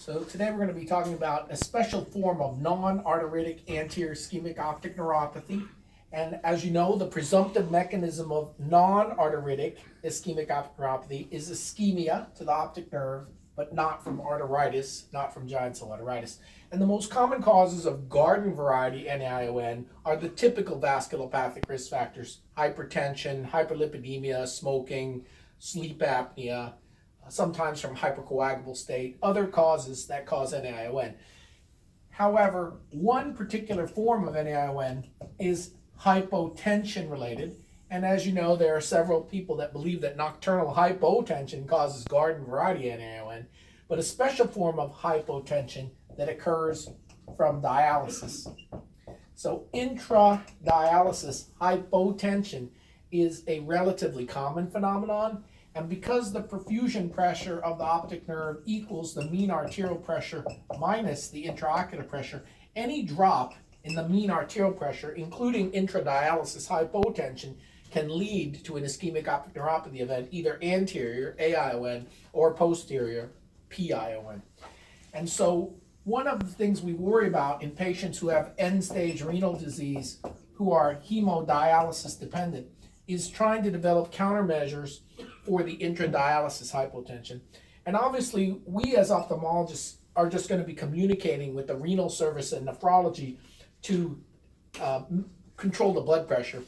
So today we're going to be talking about a special form of non-arteritic anterior ischemic optic neuropathy. And as you know, the presumptive mechanism of non-arteritic ischemic optic neuropathy is ischemia to the optic nerve, but not from arteritis, not from giant cell arteritis. And the most common causes of garden variety NAION are the typical vasculopathic risk factors: hypertension, hyperlipidemia, smoking, sleep apnea, sometimes from hypercoagulable state, other causes that cause NAION. However, one particular form of NAION is hypotension related, and as you know, there are several people that believe that nocturnal hypotension causes garden variety NAION, but a special form of hypotension that occurs from dialysis. So intradialysis hypotension is a relatively common phenomenon, and because the perfusion pressure of the optic nerve equals the mean arterial pressure minus the intraocular pressure, any drop in the mean arterial pressure, including intradialysis hypotension, can lead to an ischemic optic neuropathy event, either anterior, AION, or posterior, PION. And so one of the things we worry about in patients who have end-stage renal disease who are hemodialysis dependent is trying to develop countermeasures for the intradialysis hypotension. And obviously, we as ophthalmologists are just going to be communicating with the renal service and nephrology to control the blood pressure.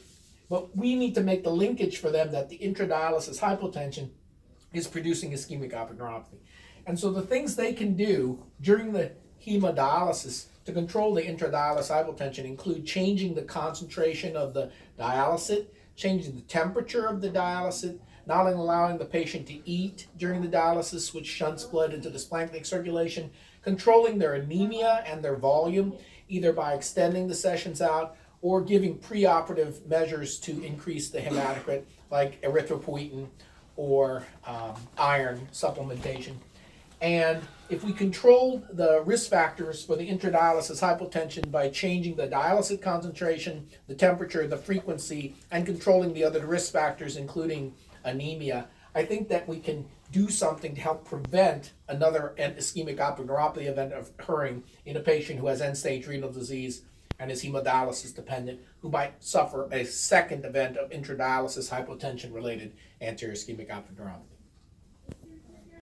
But we need to make the linkage for them that the intradialysis hypotension is producing ischemic optic neuropathy. And so the things they can do during the hemodialysis to control the intradialysis hypotension include changing the concentration of the dialysate, changing the temperature of the dialysate, not allowing the patient to eat during the dialysis, which shunts blood into the splanchnic circulation, controlling their anemia and their volume, either by extending the sessions out or giving preoperative measures to increase the hematocrit, like erythropoietin or iron supplementation. And if we control the risk factors for the intradialysis hypotension by changing the dialysate concentration, the temperature, the frequency, and controlling the other risk factors, including anemia, I think that we can do something to help prevent another ischemic optic neuropathy event occurring in a patient who has end-stage renal disease and is hemodialysis dependent, who might suffer a second event of intradialysis hypotension-related anterior ischemic optic neuropathy.